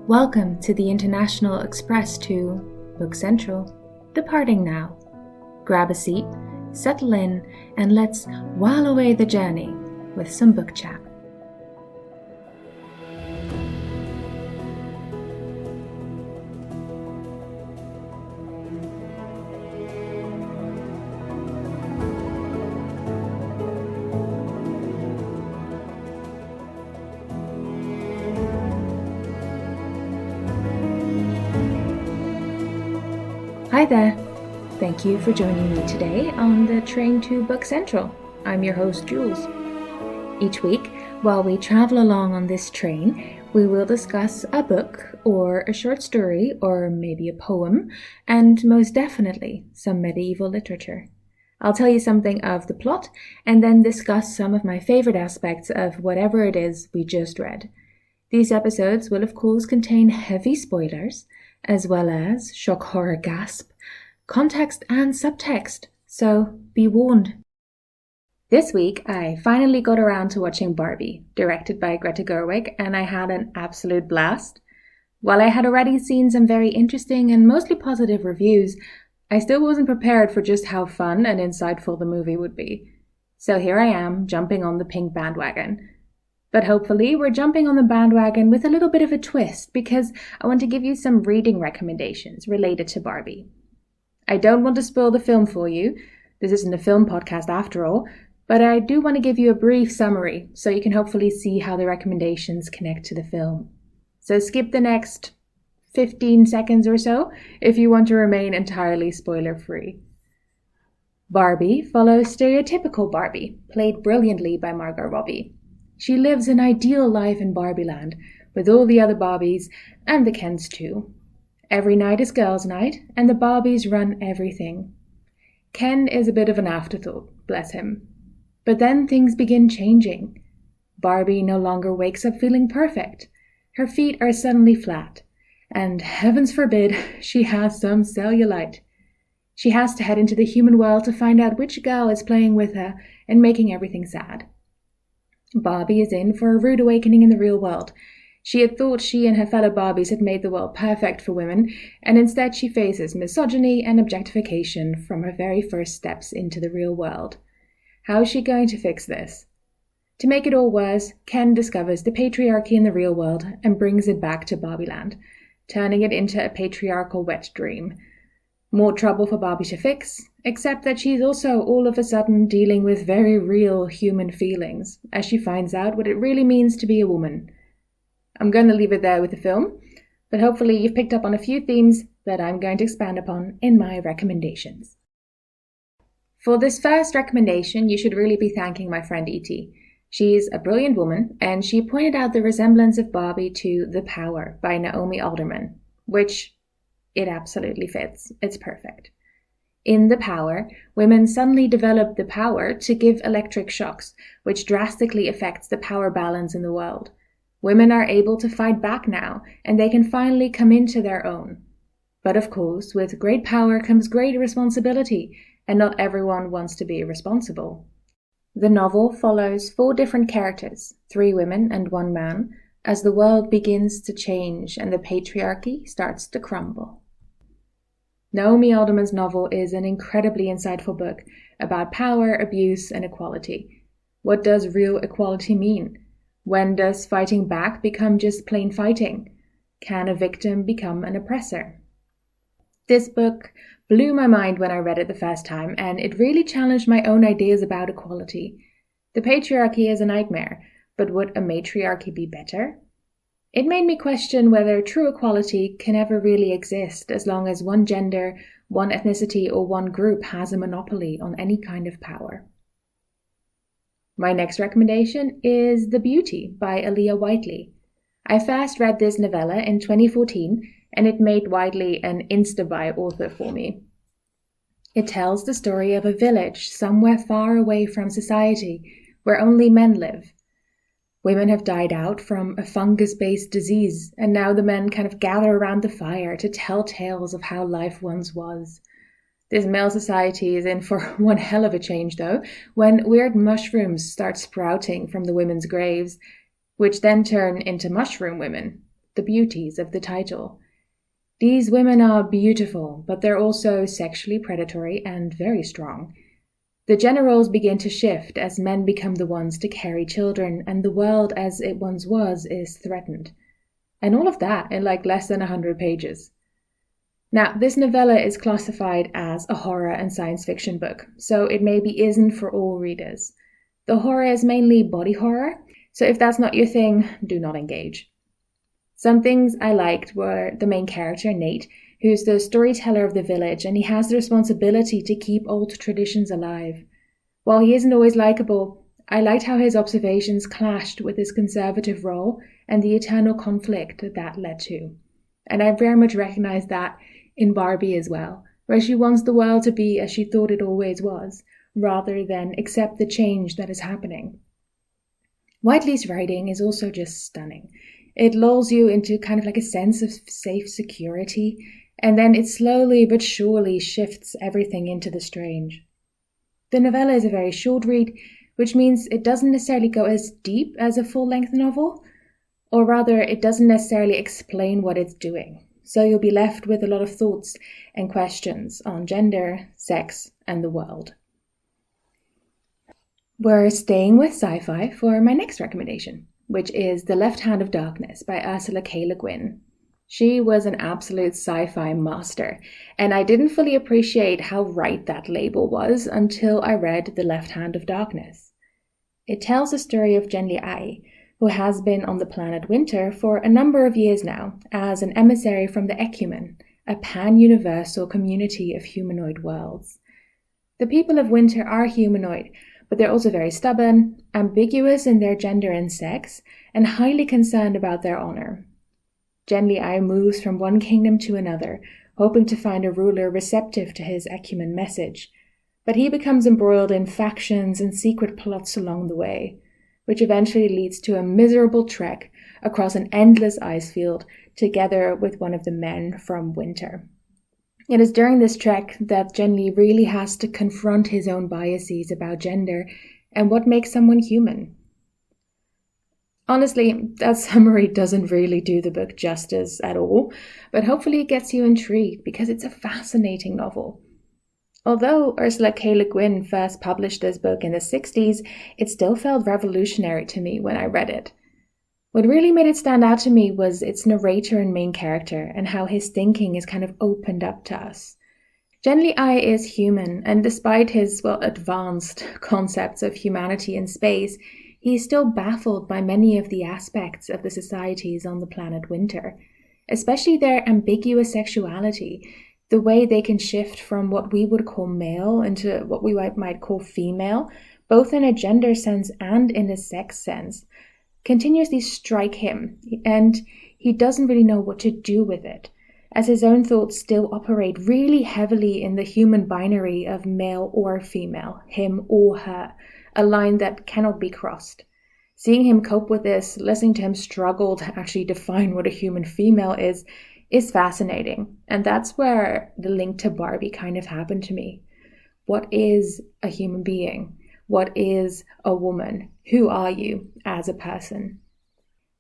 Welcome to the International Express to Book Central, departing now. Grab a seat, settle in, and let's while away the journey with some book chat. Hi there! Thank you for joining me today on the train to Book Central. I'm your host, Jules. Each week, while we travel along on this train, we will discuss a book or a short story or maybe a poem, and most definitely some medieval literature. I'll tell you something of the plot and then discuss some of my favorite aspects of whatever it is we just read. These episodes will of course contain heavy spoilers, as well as shock horror gasp, context and subtext, so be warned. This week I finally got around to watching Barbie, directed by Greta Gerwig, and I had an absolute blast. While I had already seen some very interesting and mostly positive reviews, I still wasn't prepared for just how fun and insightful the movie would be. So here I am, jumping on the pink bandwagon. But hopefully we're jumping on the bandwagon with a little bit of a twist, because I want to give you some reading recommendations related to Barbie. I don't want to spoil the film for you. This isn't a film podcast after all, but I do want to give you a brief summary so you can hopefully see how the recommendations connect to the film. So skip the next 15 seconds or so if you want to remain entirely spoiler-free. Barbie follows stereotypical Barbie, played brilliantly by Margot Robbie. She lives an ideal life in Barbie land, with all the other Barbies, and the Kens too. Every night is girls' night, and the Barbies run everything. Ken is a bit of an afterthought, bless him. But then things begin changing. Barbie no longer wakes up feeling perfect. Her feet are suddenly flat, and heavens forbid she has some cellulite. She has to head into the human world to find out which girl is playing with her and making everything sad. Barbie is in for a rude awakening in the real world. She had thought she and her fellow Barbies had made the world perfect for women, and instead she faces misogyny and objectification from her very first steps into the real world. How is she going to fix this? To make it all worse, Ken discovers the patriarchy in the real world and brings it back to Barbieland, turning it into a patriarchal wet dream. More trouble for Barbie to fix, except that she's also all of a sudden dealing with very real human feelings as she finds out what it really means to be a woman. I'm going to leave it there with the film, but hopefully you've picked up on a few themes that I'm going to expand upon in my recommendations. For this first recommendation, you should really be thanking my friend E.T. She's a brilliant woman, and she pointed out the resemblance of Barbie to The Power by Naomi Alderman, which it absolutely fits. It's perfect. In The Power, women suddenly develop the power to give electric shocks, which drastically affects the power balance in the world. Women are able to fight back now, and they can finally come into their own. But of course, with great power comes great responsibility, and not everyone wants to be responsible. The novel follows 4 different characters, 3 women and 1 man, as the world begins to change and the patriarchy starts to crumble. Naomi Alderman's novel is an incredibly insightful book about power, abuse, and equality. What does real equality mean? When does fighting back become just plain fighting? Can a victim become an oppressor? This book blew my mind when I read it the first time, and it really challenged my own ideas about equality. The patriarchy is a nightmare, but would a matriarchy be better? It made me question whether true equality can ever really exist as long as one gender, one ethnicity, or one group has a monopoly on any kind of power. My next recommendation is The Beauty by Aliya Whiteley. I first read this novella in 2014, and it made Whiteley an insta-buy author for me. It tells the story of a village somewhere far away from society where only men live. Women have died out from a fungus-based disease, and now the men kind of gather around the fire to tell tales of how life once was. This male society is in for one hell of a change, though, when weird mushrooms start sprouting from the women's graves, which then turn into mushroom women. the beauties of the title. These women are beautiful, but they're also sexually predatory and very strong. The gender roles begin to shift as men become the ones to carry children, and the world as it once was is threatened. And all of that in like less than 100 pages. Now, this novella is classified as a horror and science fiction book, so it maybe isn't for all readers. The horror is mainly body horror, so if that's not your thing, do not engage. Some things I liked were the main character, Nate, who's the storyteller of the village, and he has the responsibility to keep old traditions alive. While he isn't always likable, I liked how his observations clashed with his conservative role and the eternal conflict that led to. And I very much recognize that in Barbie as well, where she wants the world to be as she thought it always was, rather than accept the change that is happening. Whiteley's writing is also just stunning. It lulls you into kind of like a sense of safe security, and then it slowly but surely shifts everything into the strange. The novella is a very short read, which means it doesn't necessarily go as deep as a full-length novel, or rather, it doesn't necessarily explain what it's doing. So you'll be left with a lot of thoughts and questions on gender, sex, and the world. We're staying with sci-fi for my next recommendation, which is The Left Hand of Darkness by Ursula K. Le Guin. She was an absolute sci-fi master, and I didn't fully appreciate how right that label was until I read The Left Hand of Darkness. It tells the story of Genli, who has been on the planet Winter for a number of years now as an emissary from the Ecumen, a pan-universal community of humanoid worlds. The people of Winter are humanoid, but they're also very stubborn, ambiguous in their gender and sex, and highly concerned about their honor. Genli moves from one kingdom to another, hoping to find a ruler receptive to his Ecumen message, but he becomes embroiled in factions and secret plots along the way, which eventually leads to a miserable trek across an endless ice field together with one of the men from Winter. It is during this trek that Genli really has to confront his own biases about gender and what makes someone human. Honestly, that summary doesn't really do the book justice at all, but hopefully it gets you intrigued because it's a fascinating novel. Although Ursula K. Le Guin first published this book in the 60s, it still felt revolutionary to me when I read it. What really made it stand out to me was its narrator and main character and how his thinking is kind of opened up to us. Genli is human, and despite his, advanced concepts of humanity and space, he is still baffled by many of the aspects of the societies on the planet Winter, especially their ambiguous sexuality, the way they can shift from what we would call male into what we might call female, both in a gender sense and in a sex sense, continuously strike him, and he doesn't really know what to do with it, as his own thoughts still operate really heavily in the human binary of male or female, him or her, a line that cannot be crossed. Seeing him cope with this, listening to him struggle to actually define what a human female is fascinating. And that's where the link to Barbie kind of happened to me. What is a human being? What is a woman? Who are you as a person?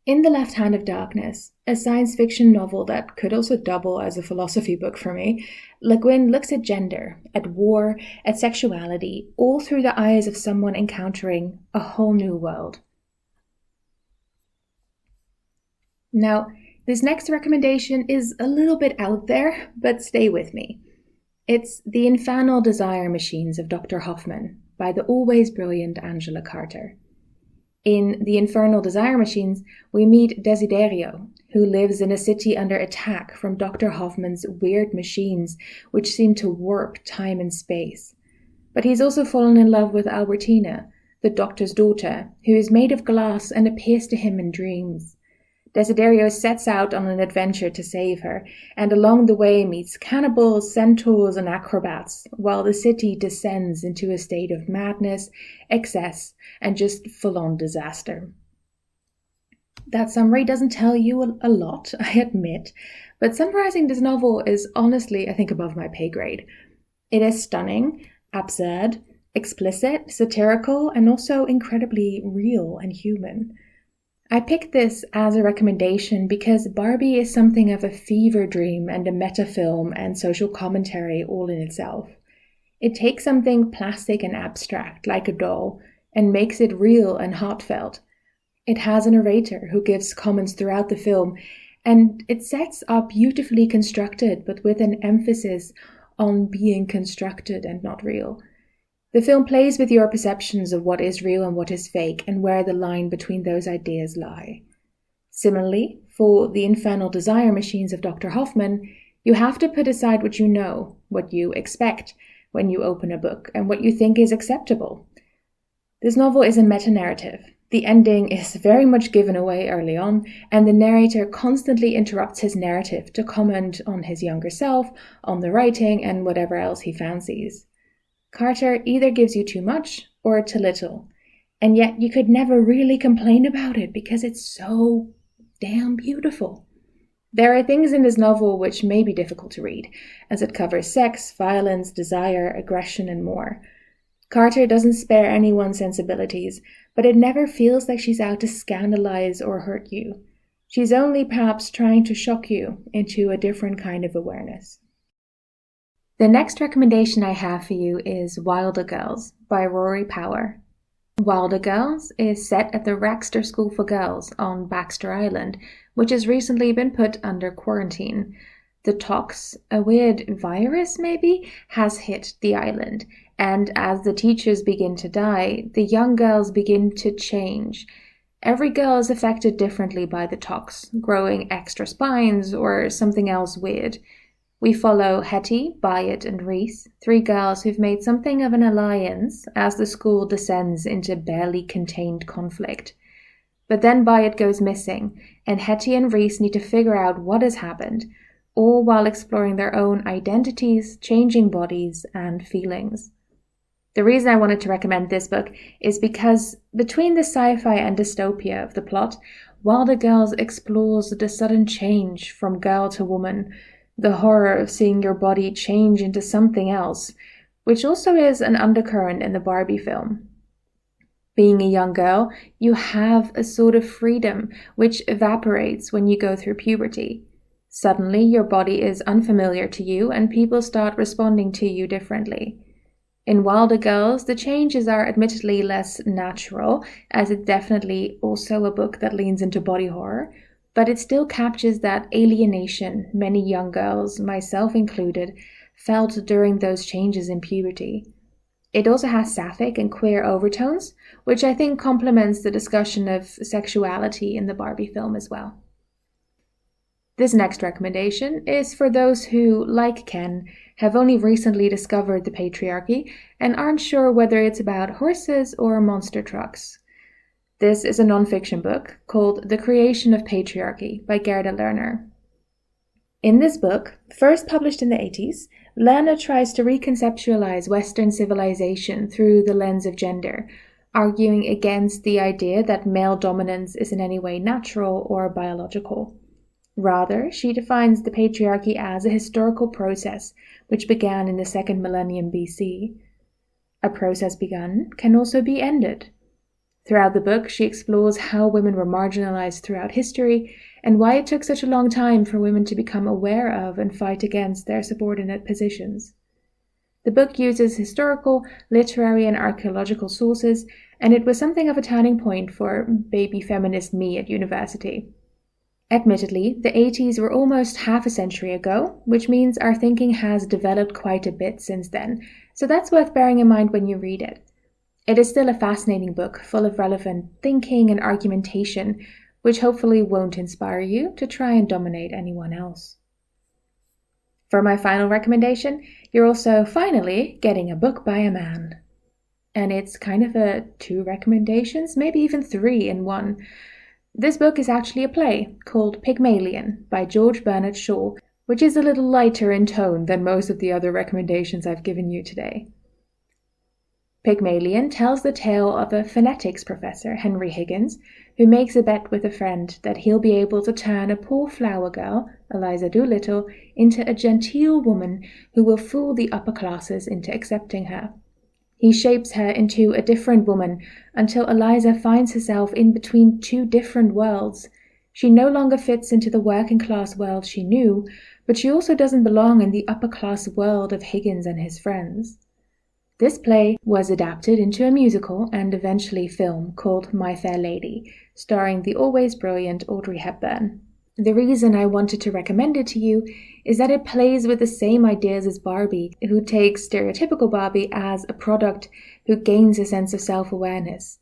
In The Left Hand of Darkness, a science fiction novel that could also double as a philosophy book for me, Le Guin looks at gender, at war, at sexuality, all through the eyes of someone encountering a whole new world. Now, this next recommendation is a little bit out there, but stay with me. It's The Infernal Desire Machines of Dr. Hoffmann by the always brilliant Angela Carter. In The Infernal Desire Machines, we meet Desiderio, who lives in a city under attack from Dr. Hoffmann's weird machines, which seem to warp time and space. But he's also fallen in love with Albertina, the doctor's daughter, who is made of glass and appears to him in dreams. Desiderio sets out on an adventure to save her, and along the way meets cannibals, centaurs, and acrobats, while the city descends into a state of madness, excess, and just full-on disaster. That summary doesn't tell you a lot, I admit, but summarizing this novel is honestly, I think, above my pay grade. It is stunning, absurd, explicit, satirical, and also incredibly real and human. I picked this as a recommendation because Barbie is something of a fever dream and a meta-film and social commentary all in itself. It takes something plastic and abstract, like a doll, and makes it real and heartfelt. It has a narrator who gives comments throughout the film, and it sets up beautifully constructed, but with an emphasis on being constructed and not real. The film plays with your perceptions of what is real and what is fake, and where the line between those ideas lie. Similarly, for the infernal desire machines of Dr. Hoffmann, you have to put aside what you know, what you expect when you open a book, and what you think is acceptable. This novel is a meta-narrative. The ending is very much given away early on, and the narrator constantly interrupts his narrative to comment on his younger self, on the writing, and whatever else he fancies. Carter either gives you too much or too little, and yet you could never really complain about it because it's so damn beautiful. There are things in this novel which may be difficult to read, as it covers sex, violence, desire, aggression, and more. Carter doesn't spare anyone's sensibilities, but it never feels like she's out to scandalize or hurt you. She's only perhaps trying to shock you into a different kind of awareness. The next recommendation I have for you is Wilder Girls by Rory Power. Wilder Girls is set at the Raxter School for Girls on Baxter Island, which has recently been put under quarantine. The tox, a weird virus maybe, has hit the island, and as the teachers begin to die, the young girls begin to change. Every girl is affected differently by the tox, growing extra spines or something else weird. We follow Hetty, Byatt, and Reese, 3 girls who've made something of an alliance as the school descends into barely contained conflict. But then Byatt goes missing, and Hetty and Reese need to figure out what has happened, all while exploring their own identities, changing bodies, and feelings. The reason I wanted to recommend this book is because between the sci-fi and dystopia of the plot, Wilder Girls explores the sudden change from girl to woman, the horror of seeing your body change into something else, which also is an undercurrent in the Barbie film. Being a young girl, you have a sort of freedom which evaporates when you go through puberty. Suddenly, your body is unfamiliar to you and people start responding to you differently. In Wilder Girls, the changes are admittedly less natural, as it's definitely also a book that leans into body horror, but it still captures that alienation many young girls, myself included, felt during those changes in puberty. It also has sapphic and queer overtones, which I think complements the discussion of sexuality in the Barbie film as well. This next recommendation is for those who, like Ken, have only recently discovered the patriarchy and aren't sure whether it's about horses or monster trucks. This is a non-fiction book called The Creation of Patriarchy by Gerda Lerner. In this book, first published in the 80s, Lerner tries to reconceptualize Western civilization through the lens of gender, arguing against the idea that male dominance is in any way natural or biological. Rather, she defines the patriarchy as a historical process which began in the 2nd millennium BC. A process begun can also be ended. Throughout the book, she explores how women were marginalized throughout history and why it took such a long time for women to become aware of and fight against their subordinate positions. The book uses historical, literary, and archaeological sources, and it was something of a turning point for baby feminist me at university. Admittedly, the 80s were almost half a century ago, which means our thinking has developed quite a bit since then, so that's worth bearing in mind when you read it. It is still a fascinating book, full of relevant thinking and argumentation, which hopefully won't inspire you to try and dominate anyone else. For my final recommendation, you're also finally getting a book by a man. And it's kind of a 2 recommendations, maybe even 3 in one. This book is actually a play called Pygmalion by George Bernard Shaw, which is a little lighter in tone than most of the other recommendations I've given you today. Pygmalion tells the tale of a phonetics professor, Henry Higgins, who makes a bet with a friend that he'll be able to turn a poor flower girl, Eliza Doolittle, into a genteel woman who will fool the upper classes into accepting her. He shapes her into a different woman until Eliza finds herself in between two different worlds. She no longer fits into the working class world she knew, but she also doesn't belong in the upper class world of Higgins and his friends. This play was adapted into a musical and eventually film called My Fair Lady, starring the always brilliant Audrey Hepburn. The reason I wanted to recommend it to you is that it plays with the same ideas as Barbie, who takes stereotypical Barbie as a product who gains a sense of self-awareness.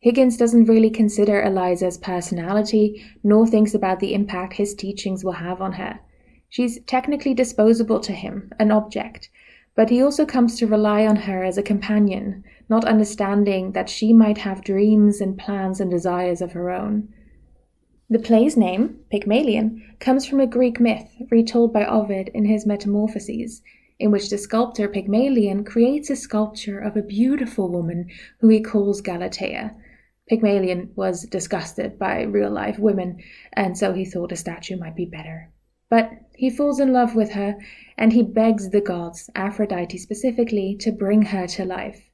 Higgins doesn't really consider Eliza's personality, nor thinks about the impact his teachings will have on her. She's technically disposable to him, an object, but he also comes to rely on her as a companion, not understanding that she might have dreams and plans and desires of her own. The play's name, Pygmalion, comes from a Greek myth retold by Ovid in his Metamorphoses, in which the sculptor Pygmalion creates a sculpture of a beautiful woman who he calls Galatea. Pygmalion was disgusted by real-life women, and so he thought a statue might be better. But he falls in love with her, and he begs the gods, Aphrodite specifically, to bring her to life.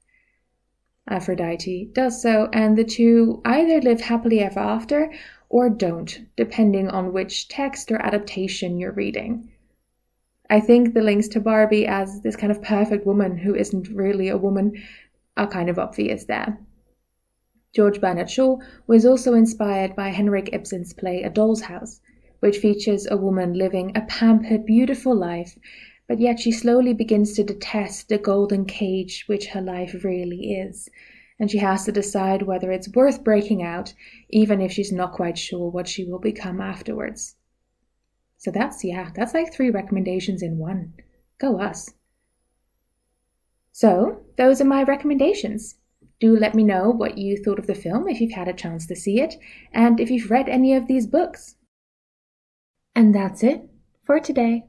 Aphrodite does so, and the two either live happily ever after or don't, depending on which text or adaptation you're reading. I think the links to Barbie as this kind of perfect woman who isn't really a woman are kind of obvious there. George Bernard Shaw was also inspired by Henrik Ibsen's play A Doll's House, which features a woman living a pampered, beautiful life, but yet she slowly begins to detest the golden cage which her life really is, and she has to decide whether it's worth breaking out, even if she's not quite sure what she will become afterwards. So that's like 3 recommendations in one. Go us. So, those are my recommendations. Do let me know what you thought of the film if you've had a chance to see it, and if you've read any of these books. And that's it for today.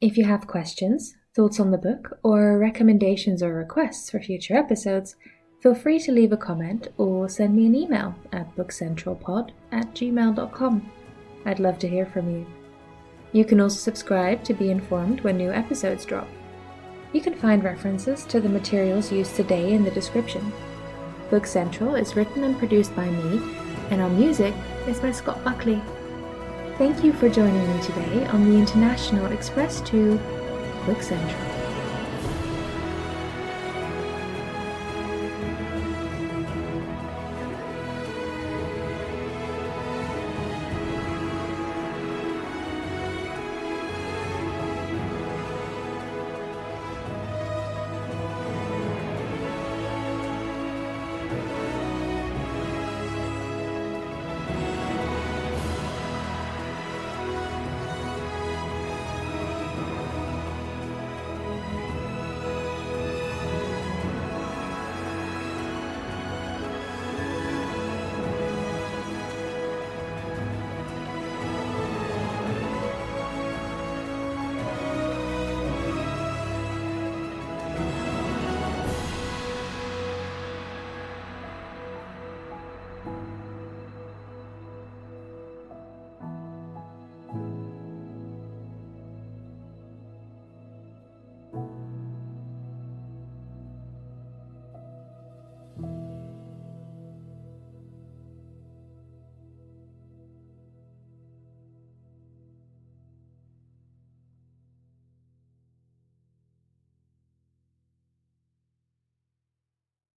If you have questions, thoughts on the book, or recommendations or requests for future episodes, feel free to leave a comment or send me an email at bookcentralpod@gmail.com. I'd love to hear from you. You can also subscribe to be informed when new episodes drop. You can find references to the materials used today in the description. Book Central is written and produced by me, and our music is by Scott Buckley. Thank you for joining me today on the International Express to Book Central.